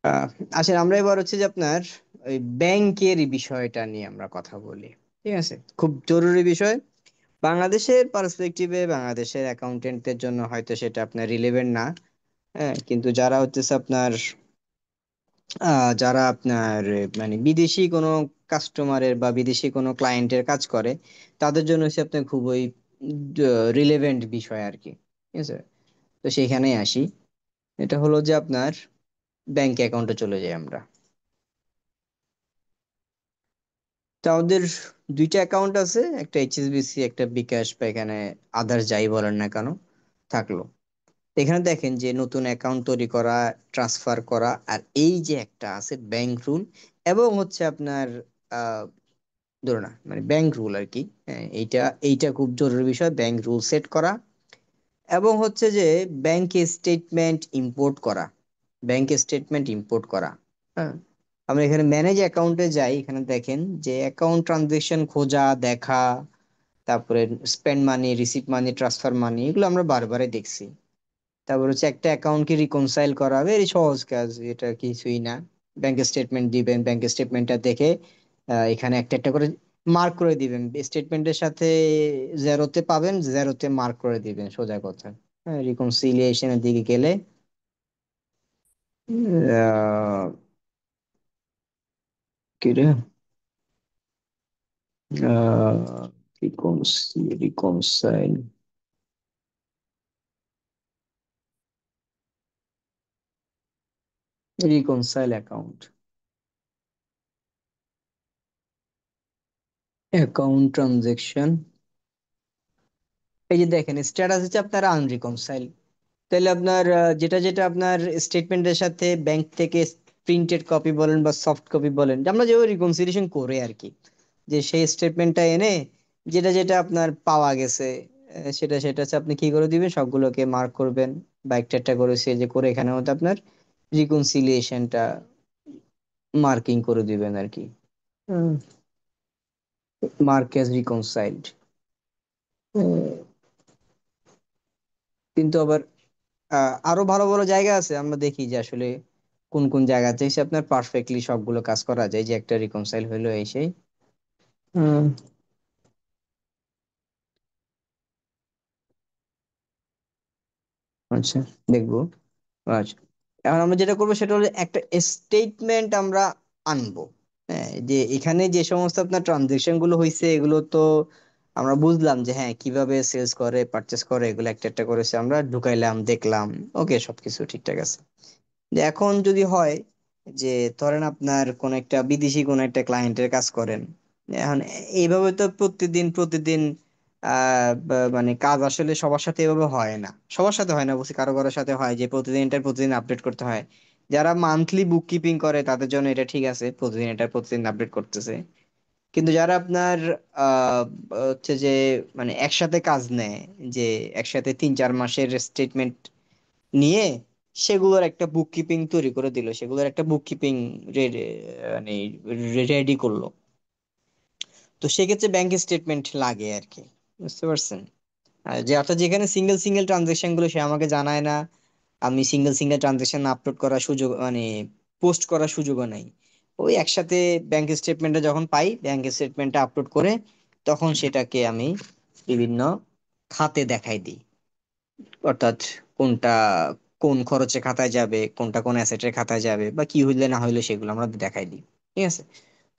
আহ আসলে আমরা এবার হচ্ছে যে আপনার ওই ব্যাংকের বিষয়টা নিয়ে আমরা কথা বলি। ঠিক আছে, খুব জরুরি বিষয়। বাংলাদেশের পার্সপেক্টিভে বাংলাদেশের অ্যাকাউন্টেন্টদের জন্য হয়তো সেটা আপনার রিলেভেন্ট না। হ্যাঁ, কিন্তু যারা হচ্ছে আপনার যারা আপনার মানে বিদেশি কোনো কাস্টমারের বা বিদেশি কোনো ক্লায়েন্টের কাজ করে, তাদের জন্য হচ্ছে আপনার খুবই রিলেভেন্ট বিষয় আর কি। ঠিক আছে, তো সেইখানেই আসি। এটা হলো যে আপনার ব্যাংক অ্যাকাউন্টে চলে যাই আমরা। তো আমাদের দুইটা অ্যাকাউন্ট আছে, একটা এইচএসবিসি একটা বিকাশ বা এখানে আদার্স যাই বলেন না কেন থাকলো। এখানে দেখেন যে নতুন অ্যাকাউন্ট তৈরি করা, ট্রান্সফার করা, আর এই যে একটা আছে ব্যাংক রুল এবং হচ্ছে আপনার আহ ধরো না মানে ব্যাংক রুল আর কি। হ্যাঁ, এইটা এইটা খুব জরুরি বিষয়, ব্যাংক রুল সেট করা এবং হচ্ছে যে ব্যাংক স্টেটমেন্ট ইম্পোর্ট করা। ব্যাংক স্টেটমেন্ট ইম্পোর্ট করা। হ্যাঁ, আমরা এখানে ম্যানেজ অ্যাকাউন্টে যাই, এখানে দেখেন যে অ্যাকাউন্ট ট্রানজেকশন খোঁজা দেখা, তারপরে স্পেন্ড মানি, রিসিভ মানি, ট্রান্সফার মানি, এগুলো আমরা বারবারই দেখছি। তারপর হচ্ছে একটা অ্যাকাউন্টকে রিকনসাইল করা, ভেরি সহজ কাজ, এটা কিছুই না। ব্যাংক স্টেটমেন্ট দিবেন, ব্যাংক স্টেটমেন্টটা দেখে এখানে একটা একটা করে মার্ক করে দিবেন। স্টেটমেন্টের সাথে জেরোতে পাবেন, জেরোতে মার্ক করে দিবেন, সোজা কথা। হ্যাঁ, রিকনসিলিয়েশনের দিকে গেলে আহ, কি রে, reconcile, reconcile account, account transaction. এই যে দেখেন স্ট্যাটাস হচ্ছে আপনার আনরিকনসাইল। তাহলে আপনার যেটা যেটা আপনার স্টেটমেন্টের সাথে ব্যাংক থেকে প্রিন্টেড কপি বলেন বা সফট কপি বলেন, যে আমরা যেভাবে রিকনসিলিয়েশন করে আর কি, যে সেই স্টেটমেন্টটা এনে যেটা যেটা আপনার পাওয়া গেছে সেটা সেটা হচ্ছে আপনি কি করে দিবেন, সবগুলোকে মার্ক করবেন বা একটা একটা করে সে যে করে এখানে মধ্যে আপনার রিকনসিলিয়েশনটা মার্কিং করে দিবেন আর কি। Mark as reconciled. কিন্তু আবার আরো ভালো ভালো জায়গা আছে, আমরা দেখি যে আসলে কোন কোন জায়গাতে এসে আপনার পারফেক্টলি সবগুলো কাজ করা যায়, যে একটা রিকনসাইল হইলো এই সেই। হুম, আচ্ছা, দেখবো। আচ্ছা, এখন আমরা যেটা করবো সেটা হলো একটা স্টেটমেন্ট আমরা আনবো। হ্যাঁ, যে এখানে যে সমস্ত আপনার ট্রানজেকশন গুলো হয়েছে এগুলো তো আমরা বুঝলাম যে হ্যাঁ কিভাবে সেলস করে পারচেস করে, এগুলো একটা একটা করেছে আমরা ঢুকাইলাম, দেখলাম ওকে সবকিছু ঠিকঠাক আছে। যে এখন যদি হয় যে ধরেন আপনার কোন একটা বিদেশি কোন একটা ক্লায়েন্টের কাজ করেন, এখন এইভাবে তো প্রতিদিন প্রতিদিন মানে কাজ আসলে সবার সাথে এভাবে হয় না। সবার সাথে হয় না বলছি, কারো কারোর সাথে হয় যে প্রতিদিনটা প্রতিদিন আপডেট করতে হয়। যারা মান্থলি বুক কিপিং করে তাদের জন্য এটা ঠিক আছে, প্রতিদিন এটা প্রতিদিন আপডেট করতেছে। কিন্তু যারা আপনার আহ হচ্ছে যে মানে একসাথে কাজ নেয়, যে একসাথে 3-4 মাসের স্টেটমেন্ট নিয়ে সেগুলোর একটা বুক কিপিং তৈরি করে দিল, সেগুলোর একটা বুক কিপিং মানে রেডি করলো, তো সেক্ষেত্রে ব্যাংক স্টেটমেন্ট লাগে আর কি। বুঝতে পারছেন? আর যে অর্থাৎ যেখানে সিঙ্গেল সিঙ্গেল ট্রানজেকশন গুলো সে আমাকে জানায় না, আমি সিঙ্গেল সিঙ্গেল ট্রানজেকশন আপলোড করার সুযোগ মানে পোস্ট করার সুযোগও নাই। ওই একসাথে ব্যাংক স্টেটমেন্টটা যখন পাই, ব্যাংক স্টেটমেন্টটা আপলোড করে তখন সেটাকে আমি বিভিন্ন খাতে দেখাই দিই। অর্থাৎ কোনটা কোন খরচে খাতায় যাবে, কোনটা কোন অ্যাসেটের খাতায় যাবে, বা কি হইলে না হইলে সেগুলো আমরা দেখাই দিই। ঠিক আছে,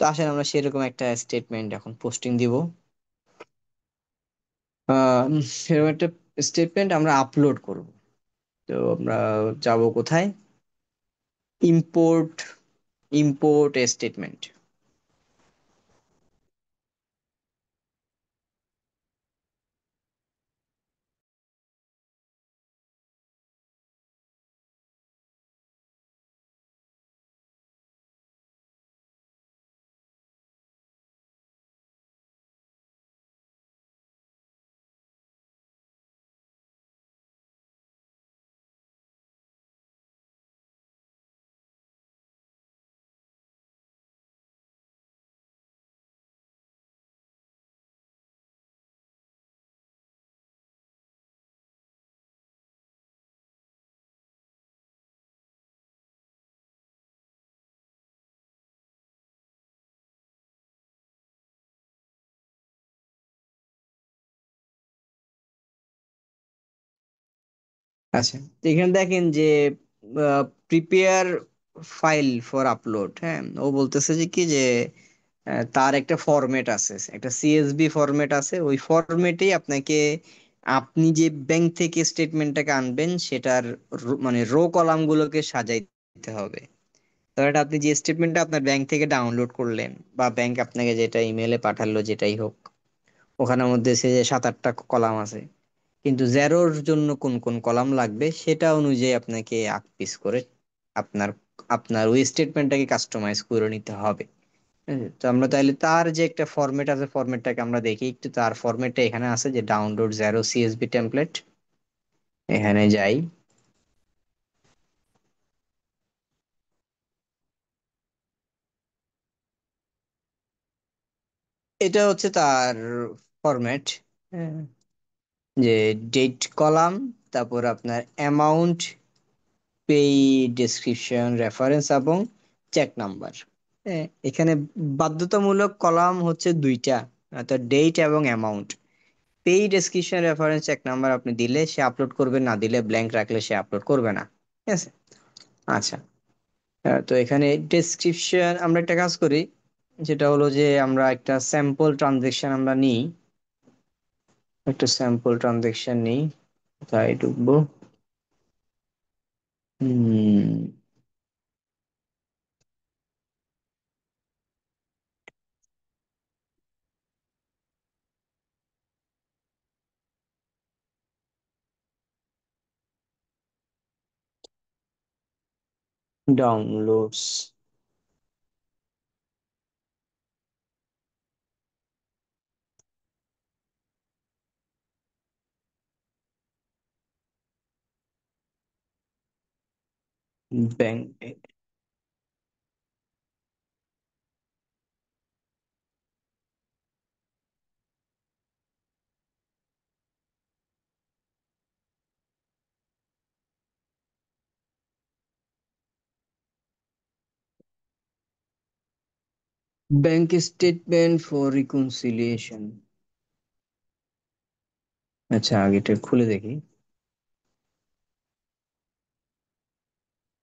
তো আসলে আমরা সেরকম একটা স্টেটমেন্ট এখন পোস্টিং দিব। সেরকম একটা স্টেটমেন্ট আমরা আপলোড করব। তো আমরা যাব কোথায়, ইম্পোর্ট, ইম্পোর্ট স্টেটমেন্ট। আচ্ছা, তো এখানে দেখেন যে প্রিপেয়ার ফাইল ফর আপলোড, হ্যাঁ, ও বলতেছে যে কি যে তার একটা ফরম্যাট আছে, একটা সিএসভি ফরম্যাট আছে, ওই ফরম্যাটেই আপনাকে আপনি যে ব্যাংক থেকে স্টেটমেন্টটাকে আনবেন সেটার মানে রো কলাম গুলোকে সাজাইতে হবে। ধরেন আপনি যে স্টেটমেন্টটা আপনার ব্যাংক থেকে ডাউনলোড করলেন, বা ব্যাংক আপনাকে যেটা ইমেলে পাঠালো যেটাই হোক, ওখানের মধ্যে সে যে 7-8টা কলাম আছে, কিন্তু জেরোর জন্য কোন কোন কলাম লাগবে সেটা অনুযায়ী আপনাকে আক পিস করে আপনার আপনার ওই স্টেটমেন্টটাকে কাস্টমাইজ করে নিতে হবে। হ্যাঁ, তো আমরা তাহলে তার যে একটা ফরম্যাট আছে, ফরম্যাটটাকে আমরা দেখি একটু। তার ফরম্যাটটা এখানে আছে যে ডাউনলোড জেরো সিএসবি টেমপ্লেট। এখানে যাই। এটা হচ্ছে তার ফরম্যাট, যে ডেট কলাম, তারপর আপনার অ্যামাউন্ট, পেই ডেসক্রিপশন, রেফারেন্স এবং চেক নাম্বার। এখানে বাধ্যতামূলক কলাম হচ্ছে দুইটা, অর্থাৎ ডেট এবং অ্যামাউন্ট। পেই ডেসক্রিপশন, রেফারেন্স, চেক নাম্বার আপনি দিলে সে আপলোড করবে, না দিলে ব্ল্যাঙ্ক রাখলে সে আপলোড করবে না। ঠিক আছে। আচ্ছা, তো এখানে ডেসক্রিপশন আমরা একটা কাজ করি, যেটা হলো যে আমরা একটা স্যাম্পল ট্রানজেকশন আমরা নিই। একটা স্যাম্পল ট্রানজেকশন নিই। তাই ঢুকবো। Downloads, bank, bank statement for reconciliation. আচ্ছা, আগেটা খুলে দেখি।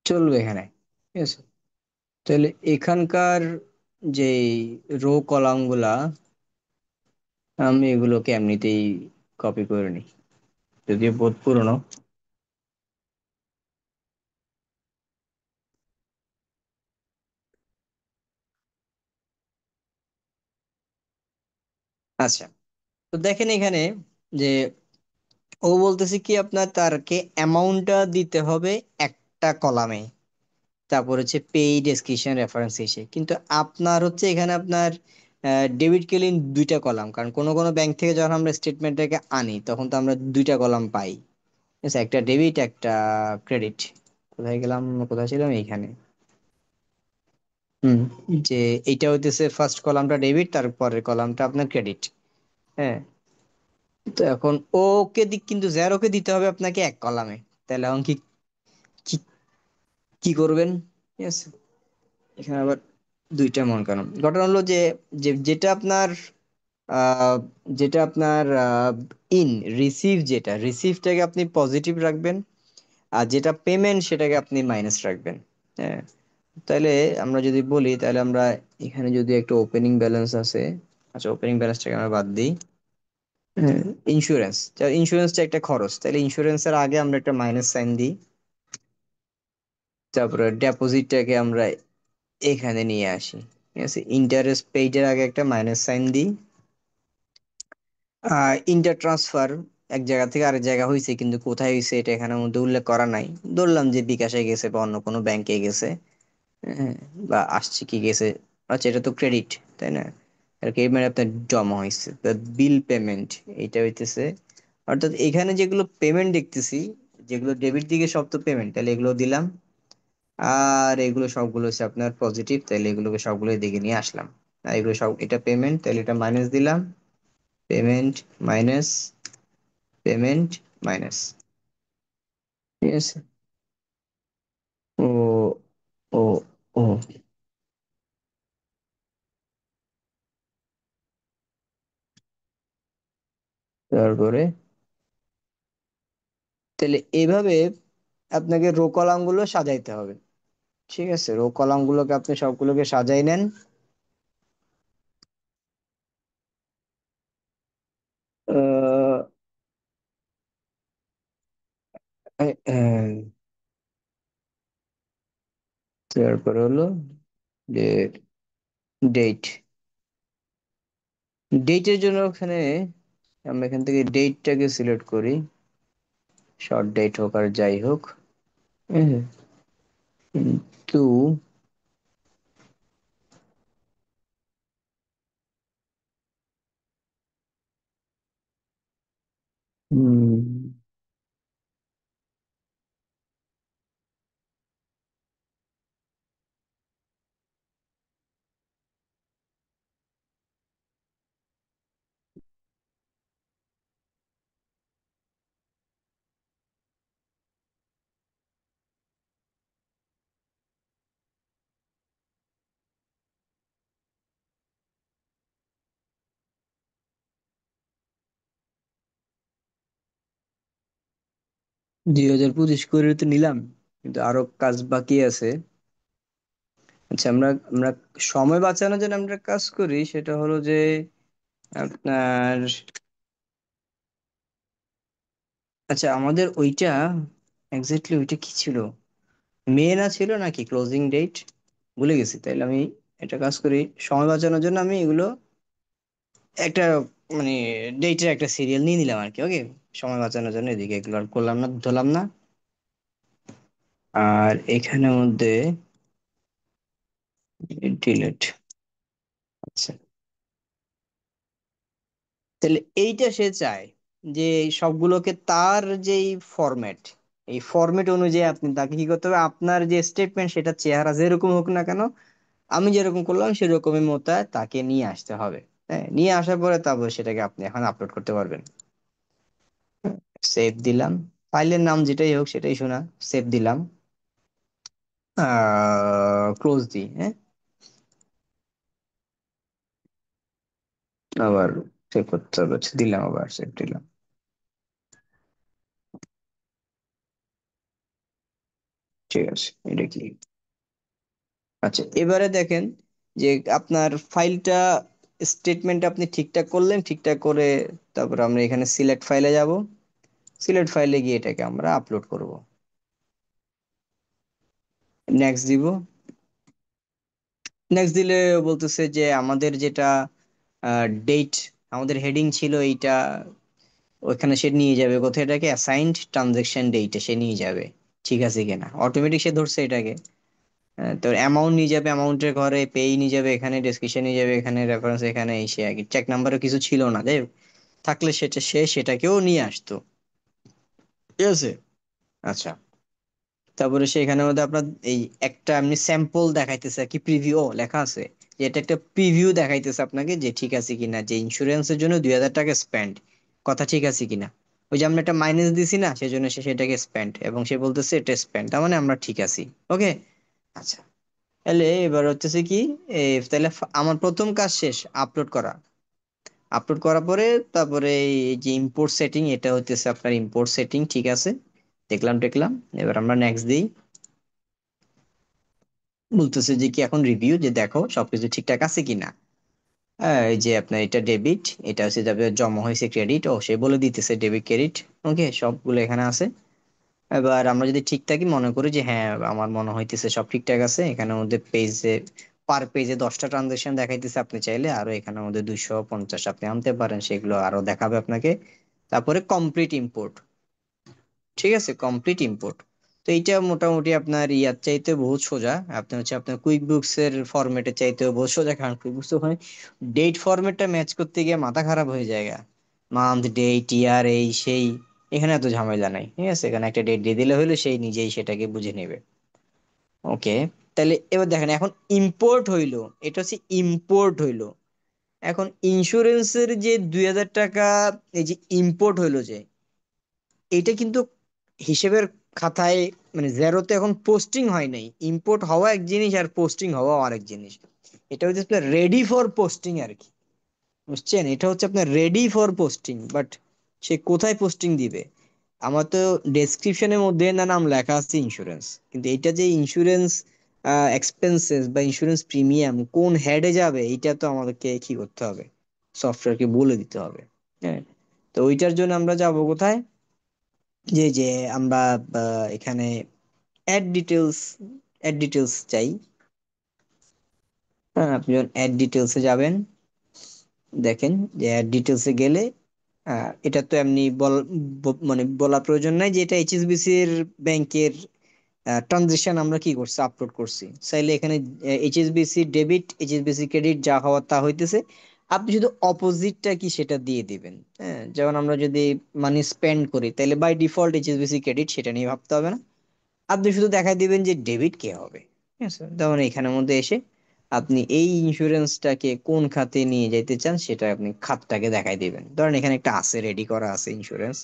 চলবে এখানে। ঠিক আছে, তাহলে এখানকার যে রো কলাম গুলা, আমি এগুলোকে এমনিতেই কপি করে নিই, যদিও বহুত পুরনো। আচ্ছা, তো দেখেন এখানে যে ও বলতেছে কি আপনার তারকে অ্যামাউন্টটা দিতে হবে একটা কলামে, তারপর হচ্ছে পেইড ডেসক্রিপশন, রেফারেন্স এসে, কিন্তু আপনার হচ্ছে এখানে আপনার ডেবিট ক্লিন দুইটা কলাম, কারণ কোনো কোনো ব্যাংক থেকে যখন আমরা স্টেটমেন্টটাকে আনি তখন তো আমরা দুইটা কলাম পাই। ঠিক আছে, একটা ডেবিট একটা ক্রেডিট। কোথায় গেলাম, কোথায় ছিলাম, এইখানে। হুম, যে এইটা হইতেছে ফার্স্ট কলামটা ডেবিট, তারপরের কলামটা আপনার ক্রেডিট। হ্যাঁ, তো এখন ওকে দিক, কিন্তু জেরোকে দিতে হবে আপনাকে এক কলামে। তাহলে এখন কি কি কি করবেন? ঠিক আছে, এখানে আবার দুইটা মন কারণ ঘটনা হলো যে যেটা আপনার আহ, যেটা আপনার ইন রিসিভ, যেটা রিসিভটাকে আপনি পজিটিভ রাখবেন, আর যেটা পেমেন্ট সেটাকে আপনি মাইনাস রাখবেন। হ্যাঁ, তাহলে আমরা যদি বলি, তাহলে আমরা এখানে যদি একটা ওপেনিং ব্যালেন্স আছে, আচ্ছা ওপেনিং ব্যালেন্সটাকে আমরা বাদ দিই। হ্যাঁ, ইন্স্যুরেন্স, ইন্স্যুরেন্সটা একটা খরচ, তাহলে ইন্স্যুরেন্সের আগে আমরা একটা মাইনাস সাইন দিই। তারপরে ডেপোজিটটাকে আমরা এখানে নিয়ে আসি। ঠিক আছে, ইন্টারেস্ট পেইডের আগে একটা মাইনাস সাইন দিই। ইন্টার ট্রান্সফার, এক জায়গা থেকে আরেক জায়গা হয়েছে কিন্তু কোথায় হয়েছে এটা এখানের মধ্যে উল্লেখ করা নাই। ধরলাম যে বিকাশে গেছে বা অন্য কোনো ব্যাংকে গেছে। হ্যাঁ, বা আসছে কি গেছে। আচ্ছা, এটা তো ক্রেডিট, তাই না? আর কি মানে আপনার জমা হয়েছে, বিল পেমেন্ট, এইটা হইতেছে। অর্থাৎ এখানে যেগুলো পেমেন্ট দেখতেছি, যেগুলো ডেবিট দিকে সব তো পেমেন্ট, তাহলে এগুলো দিলাম। আর এগুলো সবগুলো হচ্ছে আপনার পজিটিভ, তাহলে এগুলোকে সবগুলো দিকে নিয়ে আসলাম। আর এগুলো সব, এটা পেমেন্ট, তাহলে এটা মাইনাস দিলাম। Payment minus, payment minus. ঠিক আছে। ও ও ও তারপরে তাহলে এইভাবে আপনাকে রো কলাম গুলো সাজাইতে হবে। ঠিক আছে, রো কলাম গুলোকে আপনি সবগুলোকে সাজাই নেন। তারপর হলো ডেট। ডেটের জন্য ওখানে আমরা এখান থেকে ডেটটাকে সিলেক্ট করি, শর্ট ডেট হোক আর যাই হোক। হ্যাঁ, কিন্তু উম, 2025 করে তো নিলাম, কিন্তু আরো কাজ বাকি আছে। আচ্ছা, আমরা আমরা সময় বাঁচানোর জন্য আমরা কাজ করি, সেটা হলো যে আপনার, আচ্ছা আমাদের ওইটা এক্স্যাক্টলি ওইটা কি ছিল, মে না ছিল নাকি ক্লোজিং ডেট, ভুলে গেছি। তাইলে আমি একটা কাজ করি, সময় বাঁচানোর জন্য আমি এগুলো একটা মানে ডেটের একটা সিরিয়াল নিয়ে নিলাম আর কি। ওকে, সময় বাঁচানোর জন্য এদিকে এগুলো আর করলাম না, ধরলাম না। আর এখানের মধ্যে ডিলেট। আচ্ছা, তাহলে এইটা সে চায় যে সবগুলোকে তার যেই ফরম্যাট, এই ফরম্যাট অনুযায়ী আপনি তাকে কি করতে হবে, আপনার যে স্টেটমেন্ট সেটা চেহারা যেরকম হোক না কেন, আমি যেরকম করলাম সেরকমই মতো তাকে নিয়ে আসতে হবে। হ্যাঁ, নিয়ে আসার পরে তারপর সেটাকে আপনি এখন আপলোড করতে পারবেন। সেভ দিলাম, ফাইলের নাম যেটাই হোক সেটাই শোনা, সেভ দিলাম, ক্লোজ দিই। হ্যাঁ, আবার সেভ করতে হবে, আচ্ছা, দিলাম, আবার সেভ দিলাম। ঠিক আছে, এটা কি, আচ্ছা এবারে দেখেন যে আপনার ফাইলটা, স্টেটমেন্ট আপনি ঠিকঠাক করলেন, ঠিকঠাক করে তারপর আমরা এখানে সিলেক্ট ফাইলে যাব, সিলেক্ট ফাইলে গিয়ে এটাকে আমরা আপলোড করব। নেক্সট দিব, নেক্সট দিলে বলতেছে যে আমাদের যেটা ডেট, আমাদের হেডিং ছিল এইটা, ওইখানে সে নিয়ে যাবে কোথায়, এটাকে অ্যাসাইনড ট্রানজেকশন ডেটে সে নিয়ে যাবে। ঠিক আছে কিনা, অটোমেটিক সে ধরছে এটাকে। তো অ্যামাউন্ট নিয়ে যাবে, অ্যামাউন্টের ঘরে পেই নিয়ে যাবে, এখানে ডেসক্রিপশন নিয়ে যাবে, এখানে রেফারেন্স, এখানে এসে আর কি চেক নাম্বারও কিছু ছিল না, যাই হোক, থাকলে সেটা সে সেটাকেও নিয়ে আসতো। ঠিক আছে, আচ্ছা। তারপরে সেখানের মধ্যে আপনার এই একটা এমনি স্যাম্পল দেখাইতেছে আর কি, প্রিভিউ লেখা আছে, যে এটা একটা প্রিভিউ দেখাইতেছে আপনাকে যে ঠিক আছে কিনা, যে ইন্স্যুরেন্সের জন্য 2000 টাকা স্পেন্ড, কথা ঠিক আছে কিনা। ওই যে আমরা একটা মাইনাস দিছি না, সেজন্য সে সেটাকে স্পেন্ড, এবং সে বলতেছে এটা স্পেন্ড, তার মানে আমরা ঠিক আছি। ওকে, আচ্ছা। তাহলে এবার হচ্ছে কি, তাহলে আমার প্রথম কাজ শেষ, আপলোড করা। আপলোড করার পরে তারপরে এই যে ইম্পোর্ট সেটিং, এটা হচ্ছে আপনার ইম্পোর্ট সেটিং, ঠিক আছে, দেখলাম দেখলাম। এবার আমরা নেক্সট দিই, বলতেছে যে কি এখন রিভিউ, যে দেখো সবকিছু ঠিকঠাক আছে কিনা। এই যে আপনার এটা ডেবিট, এটা হচ্ছে যাবে জমা হয়েছে ক্রেডিট, ও সে বলে দিতেছে ডেবিট ক্রেডিট। ওকে, সবগুলো এখানে আছে। এবার আমরা যদি ঠিক থাকি, মনে করি যে হ্যাঁ আমার মনে হইতেছে সব ঠিকঠাক আছে, এখানের মধ্যে পেজে, পার পেজে 10টা ট্রানজাকশন দেখাইতেছে, আপনি চাইলে আরো এখানের মধ্যে 250 আপনি আনতে পারেন, সেগুলো আরো দেখাবে আপনাকে। তারপরে কমপ্লিট ইম্পোর্ট, ঠিক আছে, কমপ্লিট ইম্পোর্ট। তো এইটা মোটামুটি আপনার ইয়ার চাইতে বহুত সোজা, আপনি হচ্ছে আপনার কুইক বুকস এর ফরম্যাটের চাইতেও বহুত সোজা, কারণ কুইক বুকস ওখানে ডেট ফরম্যাটটা ম্যাচ করতে গিয়ে মাথা খারাপ হয়ে যায়, মান্থ ডেট ইয়ার এই সেই, এখানে এত ঝামেলা নাই। ঠিক আছে, এখানে একটা ডেট দিয়ে দিলে হলো, সেই নিজেই সেটাকে বুঝে নেবে। ওকে, তাহলে এবার দেখেন এখন ইম্পোর্ট হইলো, এটা হচ্ছে ইম্পোর্ট হইলো। এখন ইন্স্যুরেন্সের যে 2000 টাকা, এই যে ইম্পোর্ট হইলো যে, এটা কিন্তু হিসেবের খাতায় মানে জেরোতে এখন পোস্টিং হয় নাই। ইম্পোর্ট হওয়া এক জিনিস আর পোস্টিং হওয়া আরেক জিনিস। এটা হচ্ছে আপনার রেডি ফর পোস্টিং আর কি, বুঝছেন, এটা হচ্ছে আপনার রেডি ফর পোস্টিং, বাট সে কোথায় পোস্টিং দিবে। আমার তো ডেসক্রিপশনের মধ্যে না নাম লেখা আছে ইন্স্যুরেন্স, কিন্তু এটা যে ইন্স্যুরেন্স এক্সপেন্সেস বা ইন্স্যুরেন্স প্রিমিয়াম কোন হেডে যাবে এটা তো আমাদেরকে কি করতে হবে, সফটওয়্যারকে বলে দিতে হবে। হ্যাঁ, তো ওইটার জন্য আমরা যাব কোথায়, যে আমরা এখানে অ্যাড ডিটেলস, অ্যাড ডিটেলস চাই। হ্যাঁ, আপনি যখন অ্যাড ডিটেলসে যাবেন, দেখেন যে অ্যাড ডিটেলসে গেলে এটা তো এমনি মানে বলার প্রয়োজন নাই যে এটা এইচএসবিসি এর ব্যাংকের ট্রানজেকশন আমরা কি করছি, আপলোড করছি। চাইলে এখানে এইচএসবিসি ডেবিট, এইচএসবিসি ক্রেডিট যা হওয়ার তা হইতেছে, আপনি শুধু অপোজিটটা কি সেটা দিয়ে দিবেন। হ্যাঁ, যেমন আমরা যদি মানি স্পেন্ড করি তাহলে বাই ডিফল্ট এইচএসবিসি ক্রেডিট, সেটা নিয়ে ভাবতে হবে না। আপনি শুধু দেখাই দিবেন যে ডেবিট কে হবে। ঠিক আছে, যেমন এখানের মধ্যে এসে আপনি এই ইন্স্যুরেন্সটাকে কোন খাতে নিয়ে যেতে চান সেটা আপনি খাতটাকে দেখাই দিবেন। ধরেন এখানে একটা আছে, রেডি করা আছে ইন্স্যুরেন্স,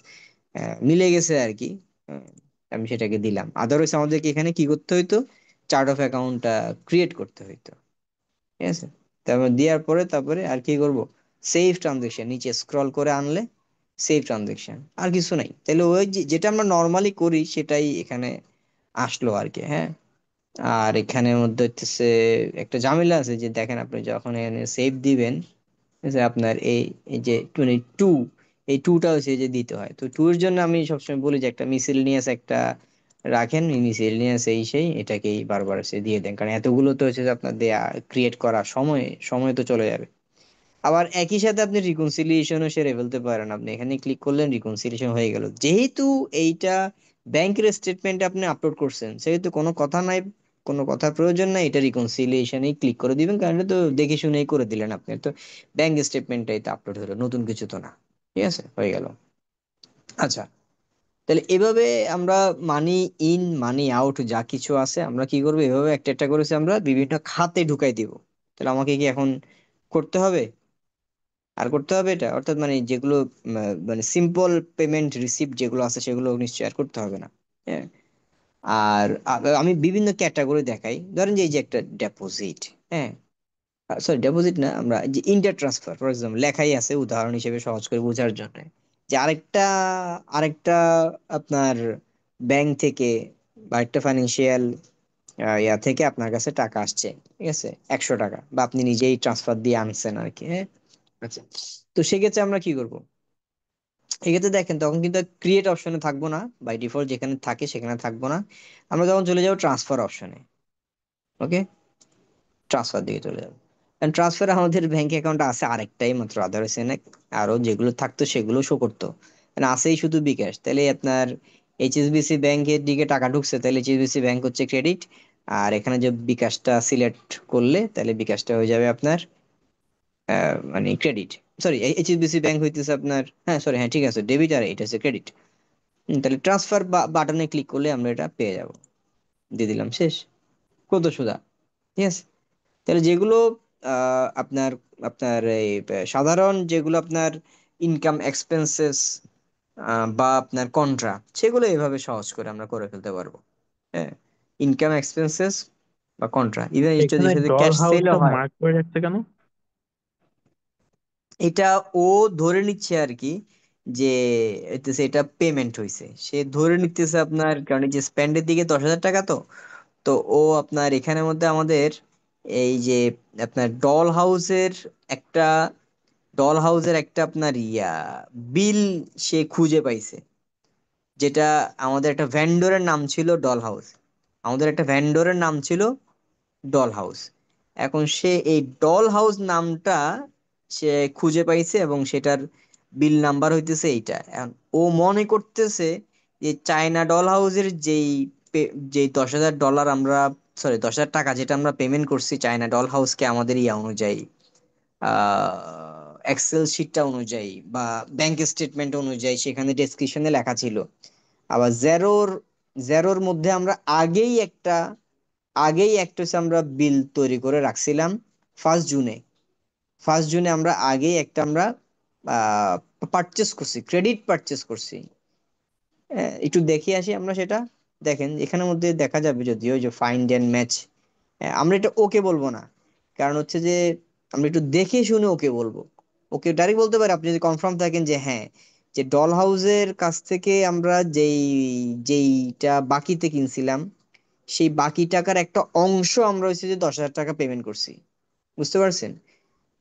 মিলে গেছে আর কি। আহ, আমি সেটাকে দিলাম। আদারওয়াইজ আমাদেরকে এখানে কি করতে হইতো, চার্ট অফ অ্যাকাউন্টটা ক্রিয়েট করতে হইতো। ঠিক আছে, তারপর দেওয়ার পরে তারপরে আর কি করব, সেভ ট্রানজেকশন নিচে স্ক্রল করে আনলে সেভ ট্রানজেকশন, আর কিছু নাই। তাহলে ওই যেটা আমরা নর্মালি করি সেটাই এখানে আসলো আর কি। হ্যাঁ, আর এখানের মধ্যে হচ্ছে একটা ঝামেলা আছে যে দেখেন আপনি যখন এখানে সেভ দিবেন, যে আপনার এই এই যে 22, এই টুটা হচ্ছে যে দিতে হয়। তো টু এর জন্য আমি সবসময় বলি যে একটা মিসেলেনিয়াস একটা রাখেন, মিসেলেনিয়াস এই সেই এটাকেই বারবার সে দিয়ে দেন, কারণ এতগুলো তো হচ্ছে যে আপনার দেয়া ক্রিয়েট করা সময় সময় তো চলে যাবে। আবার একই সাথে আপনি রিকনসিলিয়েশনও সেরে ফেলতে পারেন। আপনি এখানে ক্লিক করলেন, রিকনসিলিয়েশন হয়ে গেল। যেহেতু এইটা ব্যাংকের স্টেটমেন্টে আপনি আপলোড করছেন, সেহেতু কোনো কথা নাই, কোনো কথার প্রয়োজন নাই, এটা রিকনসিলিয়েশনেই ক্লিক করে দিবেন, কারণ এটা তো দেখে শুনেই করে দিলেন আপনি তো, ব্যাংক স্টেটমেন্টটাই তো আপলোড হলো, নতুন কিছু তো না। ঠিক আছে, হয়ে গেল। আচ্ছা, তাহলে এভাবে আমরা মানি ইন মানি আউট যা কিছু আছে আমরা কি করবো, এভাবে একটা একটা করেছে আমরা বিভিন্ন খাতে ঢুকাই দিব। তাহলে আমাকে কি এখন করতে হবে, আর করতে হবে এটা, অর্থাৎ মানে যেগুলো মানে সিম্পল পেমেন্ট রিসিপ্ট যেগুলো আছে সেগুলো নিশ্চয়ই আর করতে হবে না। হ্যাঁ, আর আমি বিভিন্ন ক্যাটাগরি দেখাই। ধরেন যে এই যে একটা ডেপোজিট, হ্যাঁ, সরি ডেপোজিট না, আমরা যে ইন্টার ট্রান্সফার ফর এক্সাম্পল লেখাই আছে উদাহরণ হিসেবে সহজ করে বোঝার জন্য, যে আরেকটা আরেকটা আপনার ব্যাংক থেকে বা একটা ফাইন্যান্সিয়াল ইয়া থেকে আপনার কাছে টাকা আসছে, ঠিক আছে, 100 টাকা, বা আপনি নিজেই ট্রান্সফার দিয়ে আনছেন আর কি। হ্যাঁ, আচ্ছা, তো সেক্ষেত্রে আমরা কি করব, এক্ষেত্রে দেখেন তখন কিন্তু ক্রিয়েট অপশনে থাকবো না, বাই ডিফল্ট যেখানে থাকে সেখানে থাকবো না। আমরা তখন চলে যাবো ট্রান্সফার অপশনে। ওকে, ট্রান্সফার দিকে চলে যাবো। কারণ ট্রান্সফার আমাদের ব্যাংক অ্যাকাউন্ট আছে আরেকটাই মাত্র, আদারওয়াইজ এনে আরো যেগুলো থাকতো সেগুলো শো করতো, মানে আছেই শুধু বিকাশ। তাহলে আপনার এইচএসবিসি ব্যাংকের দিকে টাকা ঢুকছে, তাহলে এইচএসবিসি ব্যাংক হচ্ছে ক্রেডিট। আর এখানে যে বিকাশটা সিলেক্ট করলে তাহলে বিকাশটা হয়ে যাবে আপনার মানে ক্রেডিট। সরি, এইচএসবিসি ব্যাংক হইতেছে আপনার, হ্যাঁ সরি, হ্যাঁ ঠিক আছে, ডেবিট, আর এটা হচ্ছে ক্রেডিট। তাহলে ট্রান্সফার বাটনে ক্লিক করলে আমরা এটা পেয়ে যাব। দিয়ে দিলাম, শেষ, কত সোজা। ঠিক আছে, তাহলে যেগুলো আপনার আপনার এই সাধারণ যেগুলো আপনার ইনকাম এক্সপেন্সেস বা আপনার কন্ট্রা, সেগুলো এভাবে সহজ করে আমরা করে ফেলতে পারবো। হ্যাঁ, ইনকাম এক্সপেন্সেস বা কন্ট্রা, ইভেন যদি এখানে সাথে ডল ক্যাশ সেলও হাউসটা হয়, মার্ক করে রাখছে কেন? এটা ও ধরে নিচ্ছে আর কি যে হইতেছে এটা পেমেন্ট হয়েছে, সে ধরে নিতেছে আপনার, কারণ এই যে স্পেন্ডের দিকে 10,000 টাকা তো। তো ও আপনার এখানের মধ্যে আমাদের এই যে আপনার একটা ডল হাউসের একটা আপনার বিল সে খুঁজে পাইছে, যেটা আমাদের একটা ভেন্ডরের নাম ছিল ডল হাউস, আমাদের একটা ভেন্ডরের নাম ছিল ডল হাউস। এখন সে এই ডল হাউস নামটা সে খুঁজে পাইছে এবং সেটার বিল নাম্বার হইতেছে এইটা। এখন ও মনে করতেছে যে চায়না ডল হাউসের যেই 10,000 ডলার আমরা, সরি 10,000 টাকা যেটা আমরা পেমেন্ট করছি চায়না ডল হাউসকে আমাদের ইয়া অনুযায়ী, এক্সেল শিটটা অনুযায়ী বা ব্যাংক স্টেটমেন্ট অনুযায়ী, সেখানে ডেসক্রিপশনে লেখা ছিল। আবার জেরোর মধ্যে আমরা আগেই একটা হচ্ছে আমরা বিল তৈরি করে রাখছিলাম 1 জুনে। 1 জুনে আমরা আগেই একটা আমরা পারচেস করছি, ক্রেডিট পারচেস করছি। একটু দেখে আসি আমরা সেটা। দেখেন এখানের মধ্যে দেখা যাবে যদিও যে ফাইন্ড এন্ড ম্যাচ, আমরা এটা ওকে বলবো না, কারণ হচ্ছে যে আমরা একটু দেখে শুনে ওকে বলবো। ওকে ডাইরেক্ট বলতে পারি আপনি যদি কনফার্ম থাকেন যে হ্যাঁ যে ডল হাউসের কাছ থেকে আমরা যেইটা বাকিতে কিনছিলাম, সেই বাকি টাকার একটা অংশ আমরা হচ্ছে যে 10,000 টাকা পেমেন্ট করছি। বুঝতে পারছেন?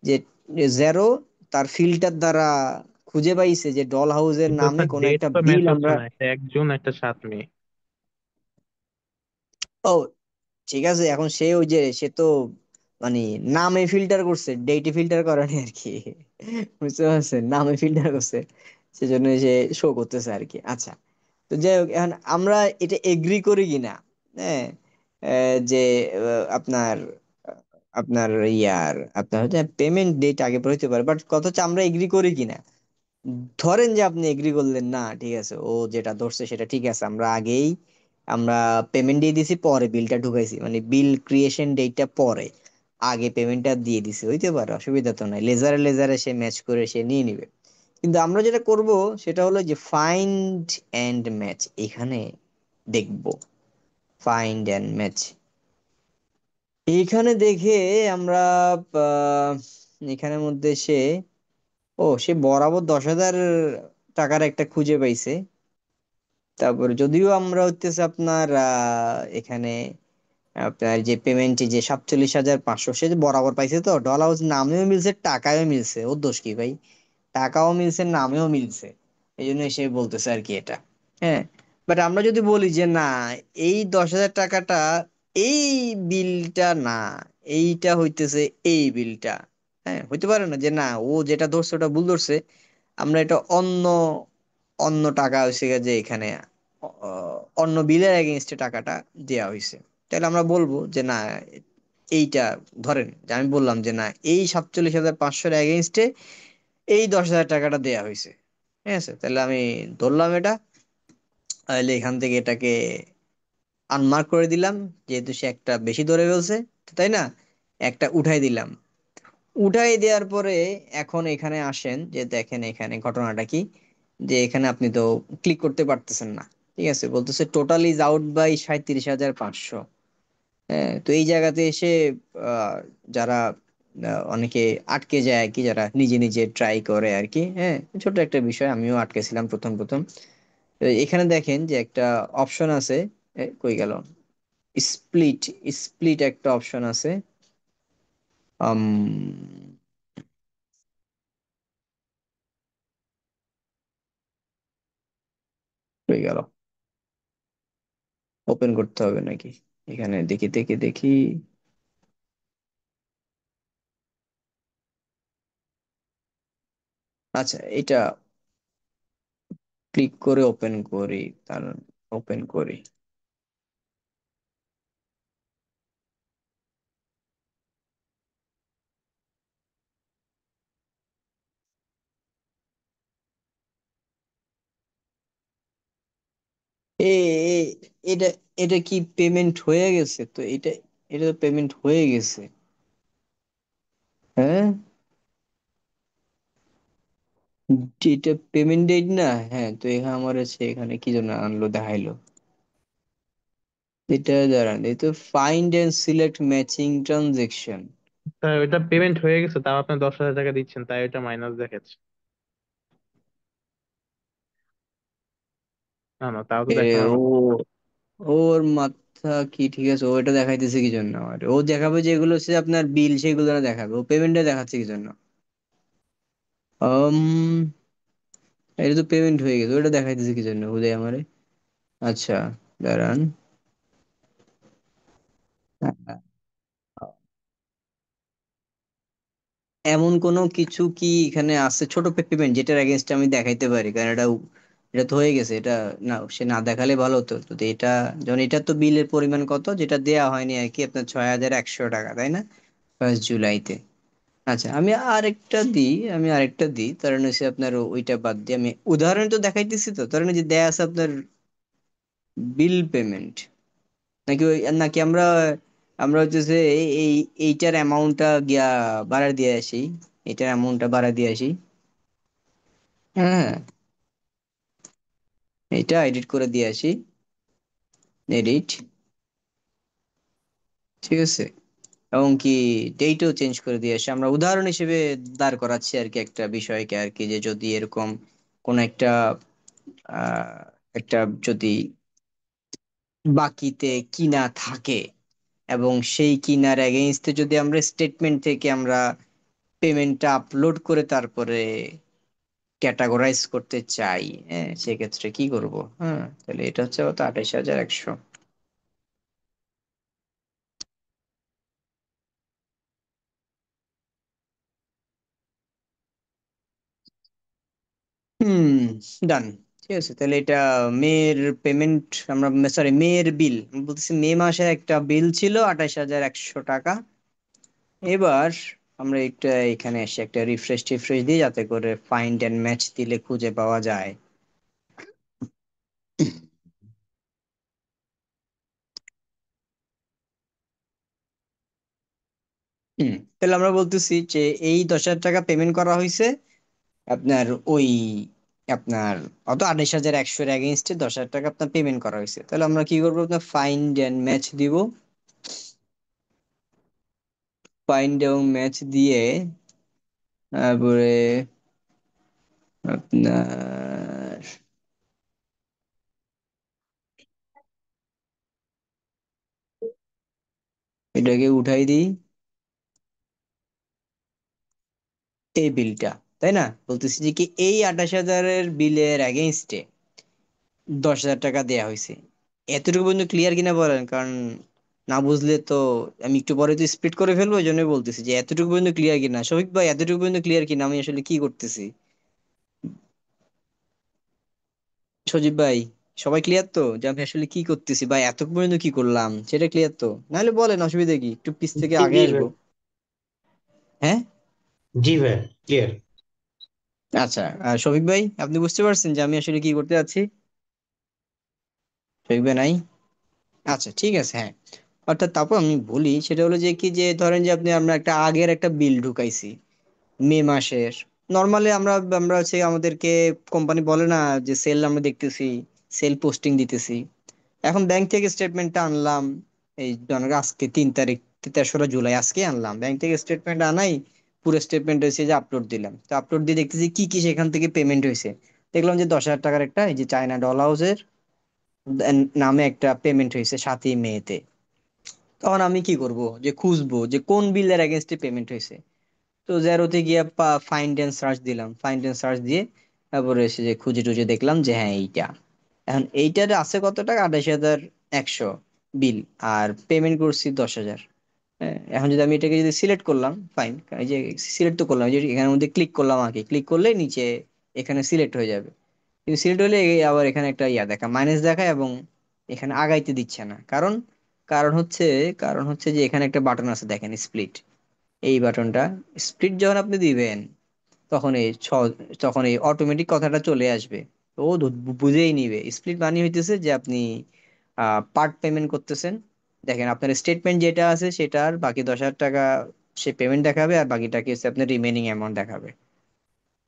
যে জেরো তার ফিল্টার দ্বারা খুঁজে পাইছে যে ডল হাউসের কিন্তু নামে স্যার কোনো ডেট একটা তো ম্যাচ বিল হচ্ছে আমরা। না, একটা একজন একটা 7 মেয়ে। ও, ঠিক আছে, এখন সে ওই যে সে তো মানে নামে ফিল্টার করছে, ডেটে ফিল্টার করেনি আর কি। বুঝতে পারছেন, নামে ফিল্টার করছে, সেজন্য সে শো করতেছে আর কি। আচ্ছা, তো যাই হোক, এখন আমরা এটা এগ্রি করি কিনা, হ্যাঁ, যে আপনার আপনার ইয়ার আপনার হচ্ছে পেমেন্ট ডেট আগে পরে হতে পারে, বাট কথা হচ্ছে আমরা এগ্রি করি কিনা। ধরেন যে আপনি এগ্রি করলেন না, ঠিক আছে, ও যেটা ধরছে সেটা ঠিক আছে, আমরা আগেই আমরা পেমেন্ট দিয়ে দিছি, পরে বিলটা ঢুকাইছি, মানে বিল ক্রিয়েশন ডেটটা পরে, আগে পেমেন্টটা দিয়ে দিছি, হইতে পারে, অসুবিধা তো নাই, লেজারে লেজারে সে ম্যাচ করে সে নিয়ে নিবে। কিন্তু আমরা যেটা করব সেটা হলো যে ফাইন্ড এন্ড ম্যাচ, এখানে দেখব ফাইন্ড এন্ড ম্যাচ। এইখানে দেখে আমরা আহ, এখানের মধ্যে সে বরাবর 10,000 টাকার একটা খুঁজে পাইছে। তারপর যদিও আমরা হইতেছে আপনার এখানে আপনার যে পেমেন্ট যে 47,500 সে যে বরাবর পাইছে, তো ডলার হাউস নামেও মিলছে, টাকায়ও মিলছে, ওর দোষ কি ভাই? টাকাও মিলছে, নামেও মিলছে, এই জন্য সে বলতেছে আর কি এটা। হ্যাঁ, বাট আমরা যদি বলি যে না, এই 10,000 টাকাটা এই বিলটা না, এইটা হইতেছে এই বিলটা, হ্যাঁ, হইতে পারে না যে না, ও যেটা ধরছে ওটা ভুল ধরছে, আমরা এটা অন্য অন্য টাকা হয়েছে গিয়ে যে এখানে অন্য বিলের এগেইনস্টে টাকাটা দেয়া হয়েছে, তাহলে আমরা বলবো যে না, এইটা ধরেন যে আমি বললাম যে না, এই 47,500-এর এগেইনস্টে এই 10,000 টাকাটা দেয়া হয়েছে। ঠিক আছে, তাহলে আমি ধরলাম এটা, তাহলে এখান থেকে এটাকে আনমার্ক করে দিলাম, যেহেতু সে একটা বেশি ধরে ফেলছে, তাই না, একটা উঠাই দিলাম। উঠাই দেওয়ার পরে এখন এখানে আসেন, যে দেখেন এখানে ঘটনাটা কি, যে এখানে আপনি তো ক্লিক করতে পারতেছেন না, ঠিক আছে, বলতেছে টোটাল ইজ আউট বাই 37,500। হ্যাঁ, তো এই জায়গাতে এসে আহ, যারা অনেকে আটকে যায় আর কি, যারা নিজে নিজে ট্রাই করে আর কি, হ্যাঁ, ছোট একটা বিষয়, আমিও আটকেছিলাম প্রথম প্রথম। তো এখানে দেখেন যে একটা অপশন আছে, কই গেল, স্প্লিট, স্প্লিট একটা অপশন আছে। আম, কই গেল, ওপেন করতে হবে নাকি? এখানে দেখি দেখি দেখি। আচ্ছা, এটা ক্লিক করে ওপেন করি, তার ওপেন করি। এ এ- এটা এটা কি পেমেন্ট হয়ে গেছে? তো এটা এটা তো পেমেন্ট হয়ে গেছে। হ্যাঁ, এটা পেমেন্ট ডেট না, হ্যাঁ, তো এখানে আমার আছে, এখানে কি জন্য আনলো দেখাইলো, এটা দাঁড়ান, এই তো find and select matching transaction. তাই ওইটা পেমেন্ট হয়ে গেছে, তাও আপনি 10,000 টাকা দিচ্ছেন, তাই ওইটা মাইনাস দেখাচ্ছে। না না, তাও তো দেখানোর ও, কথা। ওর মাথা কি ঠিক আছে, ও এটা দেখাইতেছে কি জন্য? আমার ও দেখাবে যেগুলো হচ্ছে আপনার বিল, সেগুলো না দেখাবে, ও পেমেন্টে দেখাচ্ছে কি জন্য? um, এটা তো পেমেন্ট হয়ে গেছে, ওটা দেখাইতেছে কি জন্য হুদাই আমারে? আচ্ছা, দাঁড়ান। এমন কোনো কিছু কি এখানে আছে ছোট পেমেন্ট যেটার এগেনস্ট আমি দেখাইতে পারি? কারণ এটা এটা তো হয়ে গেছে, এটা না, সে না দেখালে ভালো হতো। তো এটা যেমন, এটা তো বিলের পরিমাণ কত যেটা দেয়া হয়নি আর কি, আপনার 6,100 টাকা, তাই না, 1 জুলাইতে। আচ্ছা, আমি আরেকটা দিই, কারণ হচ্ছে আপনার ওইটা বাদ দিয়ে আমি উদাহরণ তো দেখাইতেছি, তো কারণ যে দেয়া আছে আপনার বিল পেমেন্ট, নাকি নাকি আমরা আমরা হচ্ছে যে এইটার অ্যামাউন্টটা গিয়া বাড়া দিয়ে আসি, এটার অ্যামাউন্টটা বাড়া দিয়ে আসি। হ্যাঁ, এটা এডিট করে দিয়ে আসি, এডিট, ঠিক আছে, এবং কি ডেটও চেঞ্জ করে দিয়ে আসি। আমরা উদাহরণ হিসেবে দাঁড় করাচ্ছি আর কি একটা বিষয়কে আর কি, যে যদি এরকম কোন আহ, একটা যদি বাকিতে কিনা থাকে এবং সেই কিনার এগেইনস্টে যদি আমরা স্টেটমেন্ট থেকে আমরা পেমেন্টটা আপলোড করে তারপরে ক্যাটাগরাইজ করতে চাই, হ্যাঁ, সেক্ষেত্রে কি করব? হ্যাঁ, তাহলে এটা হচ্ছে কত, 28,100। হুম, ডান। ঠিক আছে, তাহলে এটা মেয়ের পেমেন্ট, আমরা সরি মেয়ের বিল বলতেছি, মে মাসে একটা বিল ছিল 28,100 টাকা। এবার আমরা একটা এখানে এসে একটা রিফ্রেশ টিফ্রেশ দিই যাতে করে ফাইন্ড এন্ড ম্যাচ দিলে খুঁজে পাওয়া যায়। তাহলে আমরা বলতেছি যে এই 10,000 টাকা পেমেন্ট করা হয়েছে আপনার ওই আপনার অত 28,100 এর এগেনস্টে 10,000 টাকা আপনার পেমেন্ট করা হয়েছে। তাহলে আমরা কি করবো, আপনার ফাইন্ড এন্ড ম্যাচ দিব। ফাইন্ড এবং ম্যাচ দিয়ে তারপরে আপনার এটাকে উঠাই দিই, এই বিলটা, তাই না? বলতেছি যে কি এই 28,000-এর বিলের এগেইনস্টে 10,000 টাকা দেয়া হয়েছে। এতটুকু পর্যন্ত ক্লিয়ার কিনা বলেন, কারণ না বুঝলে তো আমি একটু পরে তো স্প্লিট করে ফেলবো, এই জন্যই বলতেছি যে এতটুকু পর্যন্ত ক্লিয়ার কিনা। শফিক ভাই, এতটুকু পর্যন্ত ক্লিয়ার কিনা আমি আসলে কি করতেছি? সজীব ভাই, সবাই ক্লিয়ার তো যে আমি আসলে কি করতেছি বা এতটুকু পর্যন্ত কি করলাম সেটা ক্লিয়ার তো? নাহলে বলেন, অসুবিধা কি, একটু পিছ থেকে জি আগে জি আসবো। ভাই। হ্যাঁ, জি ভাই, ক্লিয়ার। আচ্ছা। শফিক ভাই, আপনি বুঝতে পারছেন যে আমি আসলে কি করতে যাচ্ছি? শফিক ভাই নাই? আচ্ছা, ঠিক আছে, হ্যাঁ। অর্থাৎ তারপর আমি বলি সেটা হলো যে কি, যে ধরেন যে আমরা একটা আগের একটা বিল ঢুকাইছি মে মাসের। নর্মালি আমরা আমরা হচ্ছে আমাদেরকে কোম্পানি বলে না যে সেল আমরা দেখতেছি, সেল পোস্টিং দিতেছি। এখন ব্যাংক থেকে স্টেটমেন্টটা আনলাম, এই ধরেন আজকে 3 তারিখ, 3রা জুলাই, আজকে আনলাম ব্যাংক থেকে স্টেটমেন্ট আনাই। পুরো স্টেটমেন্ট হয়েছে যে আপলোড দিলাম, তো আপলোড দিয়ে দেখতেছি কি কি সেখান থেকে পেমেন্ট হয়েছে। দেখলাম যে 10,000 টাকার একটা এই যে চায়না ডল হাউসের নামে একটা পেমেন্ট হয়েছে 7ই মেতে। তখন আমি কি করব, যে খুঁজবো যে কোন বিলের এগেনস্টে পেমেন্ট হয়েছে। তো জেরোতে গিয়ে ফাইন্ড এন্ড সার্চ দিলাম, ফাইন্ড এন্ড সার্চ দিয়ে তারপরে এসে যে খুঁজে টুজে দেখলাম যে হ্যাঁ এইটা। এখন এইটার আছে কত টাকা, 28,100 বিল, আর পেমেন্ট করছি 10,000। হ্যাঁ, এখন যদি আমি এটাকে যদি সিলেক্ট করলাম, ফাইন, এই যে সিলেক্ট তো করলাম, এই যে এখানের মধ্যে ক্লিক করলাম, আর কি ক্লিক করলে নিচে এখানে সিলেক্ট হয়ে যাবে। কিন্তু সিলেক্ট হলে আবার এখানে একটা দেখা মাইনাস দেখায়, এবং এখানে আগাইতে দিচ্ছে না। কারণ কারণ হচ্ছে কারণ হচ্ছে যে এখানে একটা বাটন আছে দেখেন, স্প্লিট। এই বাটনটা স্প্লিট যখন আপনি দিবেন তখন তখন এই অটোমেটিক কথাটা চলে আসবে। তো ও বুঝেই নিবে স্প্লিট মানে হইতেছে যে আপনি পার্ট পেমেন্ট করতেছেন। দেখেন আপনার স্টেটমেন্ট যেটা আছে সেটার বাকি 10,000 টাকা সে পেমেন্ট দেখাবে, আর বাকিটাকে হচ্ছে আপনার রিমেনিং অ্যামাউন্ট দেখাবে।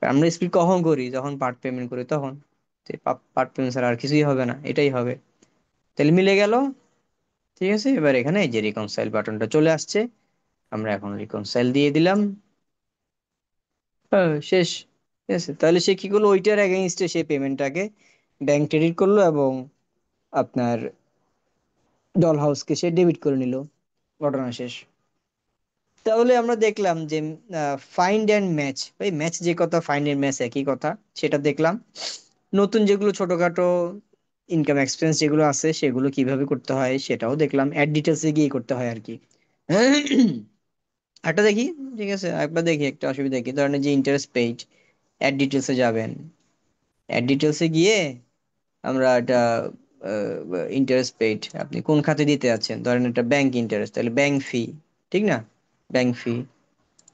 আমরা স্প্লিট কখন করি, যখন পার্ট পেমেন্ট করি তখন। পার্ট পেমেন্ট ছাড়া আর কিছুই হবে না, এটাই হবে। তাহলে মিলে গেল। ঠিক আছে, এবার এখানে এই যে রিকনসাইল বাটনটা চলে আসছে, আমরা এখন রিকনসাইল দিয়ে দিলাম। শেষ। ঠিক আছে, তাহলে সে কি করলো, ওইটার এগেইনস্টে সে পেমেন্টটাকে ব্যাংক ক্রেডিট করলো, এবং আপনার ডল হাউসকে সে ডেবিট করে নিল। ঘটনা শেষ। তাহলে আমরা দেখলাম যে ফাইন্ড অ্যান্ড ম্যাচ, এই ম্যাচ যে কথা, ফাইন্ড অ্যান্ড ম্যাচ একই কথা, সেটা দেখলাম। নতুন যেগুলো ছোটখাটো ইনকাম এক্সপেন্স যেগুলো আছে সেগুলো কিভাবে করতে হয় সেটাও দেখলাম, অ্যাড ডিটেলসে গিয়ে করতে হয় আর কি। একটা দেখি, ঠিক আছে, একবার দেখি একটা অসুবিধা কি, ধরেন এই যে ইন্টারেস্ট পেইড, অ্যাড ডিটেলসে যাবেন। অ্যাড ডিটেলসে গিয়ে আমরা এটা ইন্টারেস্ট পেইড আপনি কোন খাতে দিতে যাচ্ছেন, ধরেন এটা ব্যাংক ইন্টারেস্ট, তাহলে ব্যাংক ফি, ঠিক না? ব্যাংক ফি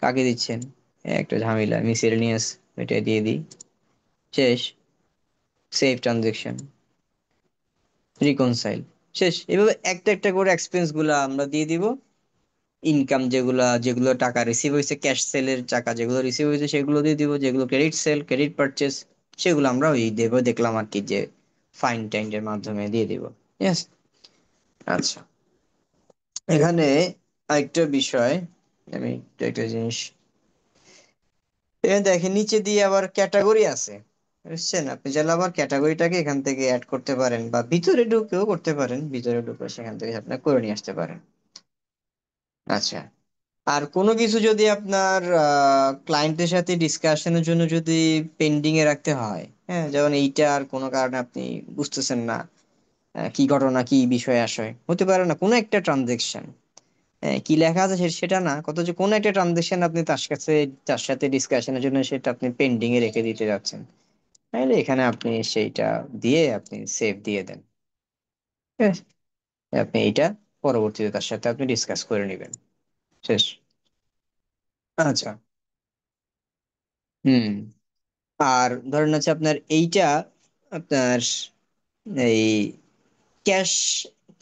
কাকে দিচ্ছেন, একটা ঝামেলা, মিসেলেনিয়াস, এটা দিয়ে দিই। শেষ। সেভ ট্রানজেকশন, রিকনসাইল, শেষ। এভাবে একটা একটা করে এক্সপেন্স গুলা আমরা দিয়ে দিব। ইনকাম যেগুলা, যেগুলো টাকা রিসিভ হয়েছে, ক্যাশ সেলের টাকা যেগুলো রিসিভ হয়েছে সেগুলো দিয়ে দিব, যেগুলো ক্রেডিট সেল, ক্রেডিট পারচেস, সেগুলো আমরা ওই দেবো, দেখলাম আর কি, যে ফাইন টাইমের মাধ্যমে দিয়ে দিব। ইয়েস। আচ্ছা, এখানে আরেকটা বিষয়, আমি একটা জিনিস, এখানে দেখেন নিচে দিয়ে আবার ক্যাটাগরি আছে। বুঝছেন? আপনি চাইলে আবার ক্যাটাগরিটাকে এখান থেকে অ্যাড করতে পারেন বা ভিতরে ঢুকেও করতে পারেন, ভিতরে ঢুকে সেখান থেকে আপনার করে নিয়ে আসতে পারেন। আচ্ছা, আর কোনো কিছু যদি আপনার ক্লায়েন্টের সাথে ডিসকাশনের জন্য যদি পেন্ডিং এ রাখতে হয়, হ্যাঁ, যেমন এইটা আর কোনো কারণে আপনি বুঝতেছেন না কি ঘটনা কি বিষয় আসয়, হতে পারে না কোনো একটা ট্রানজেকশন কি লেখা আছে সেটা না, কত যে কোনো একটা ট্রানজেকশন আপনি তার সাথে ডিসকাশনের জন্য সেটা আপনি পেন্ডিং এ রেখে দিতে যাচ্ছেন, তাহলে এখানে আপনি সেইটা দিয়ে আপনি সেভ দিয়ে দেন। ঠিক আছে? আপনি এইটা পরবর্তীতে তার সাথে আপনি ডিসকাস করে নেবেন। শেষ। আচ্ছা। হুম। আর ধরেন হচ্ছে আপনার এইটা আপনার এই ক্যাশ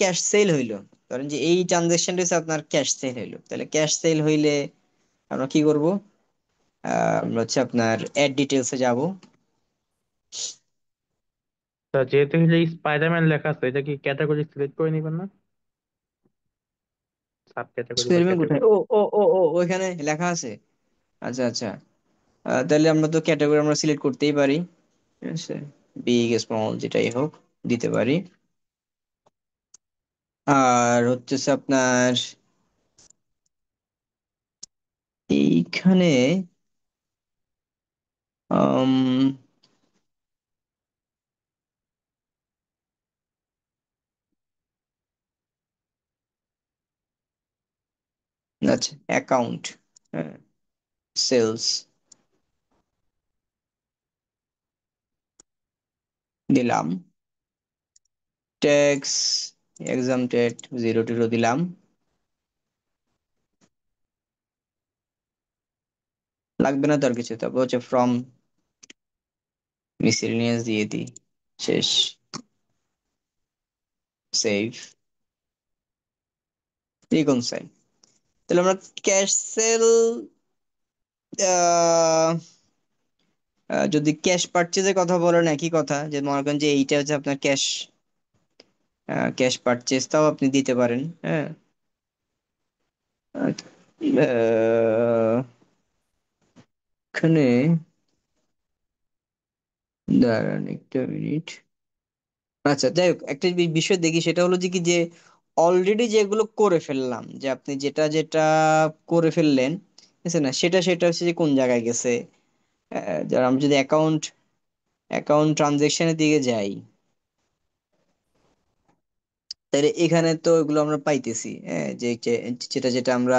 ক্যাশ সেল হইলো, ধরেন যে এই ট্রানজেকশনটা হচ্ছে আপনার ক্যাশ সেল হইলো, তাহলে ক্যাশ সেল হইলে আমরা কি করব? আমরা হচ্ছে আপনার অ্যাড ডিটেলসে যাব। তা যেহেতু এখানে স্পাইডারম্যান লেখা আছে, এটা কি ক্যাটাগরি সিলেক্ট করে নিবেন না? সাব ক্যাটাগরি বা এক্সপেরিমেন্ট কোথায়? ক্যাটাগরি। ও ওইখানে লেখা আছে। আচ্ছা আচ্ছা। তাহলে আমরা তো ক্যাটাগরি আমরা সিলেক্ট করতেই পারি। ঠিক আছে, বিগ স্মল যেটাই হোক দিতে পারি। আর হচ্ছে আপনার এইখানে আম, আচ্ছা অ্যাকাউন্ট, হ্যাঁ, সেলস দিলাম, ট্যাক্স এক্সামটেড 0 দিলাম, লাগবে না তো আর কিছু, তারপর হচ্ছে ফ্রম মিসেলেনিয়াস দিয়ে দিই, শেষ, সেভ, রিকনসাইল। তাহলে আমরা ক্যাশ সেল যদি ক্যাশ পারচেজের কথা বলেন একই কথা, যে মনে করেন যে এইটা হচ্ছে আপনার ক্যাশ ক্যাশ পারচেজ, তাও আপনি দিতে পারেন, হ্যাঁ। এখানে দাঁড়ান একটা মিনিট। আচ্ছা যাই হোক, একটা বিষয় দেখি, সেটা হলো যে কি যে অলরেডি যেগুলো করে ফেললাম, যে আপনি যেটা যেটা করে ফেললেন, বুঝছেন না, সেটা সেটা হচ্ছে যে কোন জায়গায় গেছে। যারা আমি যদি অ্যাকাউন্ট অ্যাকাউন্ট ট্রানজেকশনের দিকে যাই, তাহলে এখানে তো এগুলো আমরা পাইতেছি, হ্যাঁ, যেটা যেটা আমরা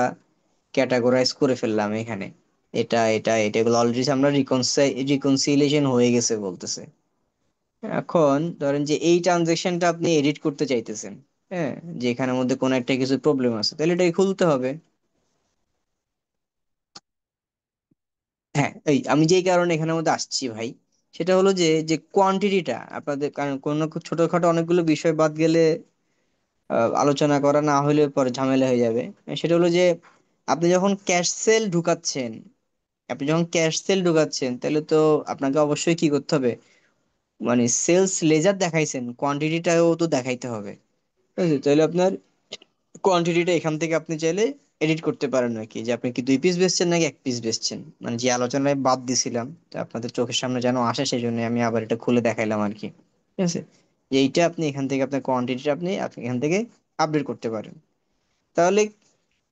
ক্যাটাগরাইজ করে ফেললাম এখানে, এটা এগুলো অলরেডি আমরা রিকনসিলিয়েশন হয়ে গেছে বলতেছে। এখন ধরেন যে এই ট্রানজেকশনটা আপনি এডিট করতে চাইতেছেন, হ্যাঁ, যে এখানের মধ্যে কোনো একটা কিছু প্রবলেম আছে, তাহলে এটাকে খুলতে হবে। হ্যাঁ, এই আমি যেই কারণে এখানের মধ্যে আসছি ভাই, সেটা হলো যে যে কোয়ান্টিটিটা আপনাদের, কারণ কোনো ছোটখাটো অনেকগুলো বিষয় বাদ গেলে আলোচনা করা না হলে পরে ঝামেলা হয়ে যাবে। সেটা হলো যে আপনি যখন ক্যাশ সেল ঢুকাচ্ছেন, তাহলে তো আপনাকে অবশ্যই কি করতে হবে, মানে সেলস লেজার দেখাইছেন, কোয়ান্টিটিটাও তো দেখাইতে হবে। ঠিক আছে? তাহলে আপনার কোয়ান্টিটিটা এখান থেকে আপনি চাইলে এডিট করতে পারেন আর কি, যে আপনি কি 2 পিস বেচছেন নাকি 1 পিস বেচছেন, মানে যে আলোচনায় বাদ দিছিলাম, তো আপনাদের চোখের সামনে যেন আসে সেই জন্য আমি আবার এটা খুলে দেখাইলাম আর কি। ঠিক আছে, যে এইটা আপনি এখান থেকে আপনার কোয়ান্টিটিটা আপনি এখান থেকে আপডেট করতে পারেন। তাহলে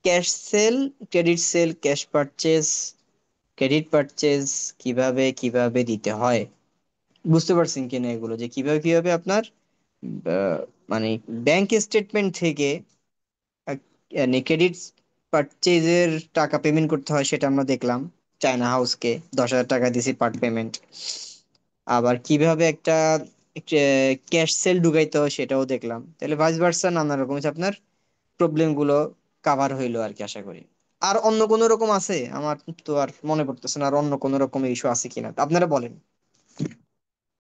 cash sell, credit sell, cash purchase, credit purchase কিভাবে কিভাবে দিতে হয় বুঝতে পারছেন কিনা, এগুলো যে কিভাবে কিভাবে আপনার মানে ব্যাংক স্টেটমেন্ট থেকে মানে ক্রেডিট পারচেজের টাকা পেমেন্ট করতে হয়, সেটা আমরা দেখলাম। চায়না হাউসকে 10,000 টাকা দিছি পার্ট পেমেন্ট। আবার কিভাবে একটা ক্যাশ সেল ঢুকাইতে হয় সেটাও দেখলাম, তাহলে ভাইস ভার্সা নানা রকম হচ্ছে আপনার প্রবলেম গুলো কাভার হইলো আর কি, আশা করি। আর অন্য কোনো রকম আছে আমার তো আর মনে পড়তেছে না, আর অন্য কোনো রকম ইস্যু আছে কিনা, আপনারা বলেন।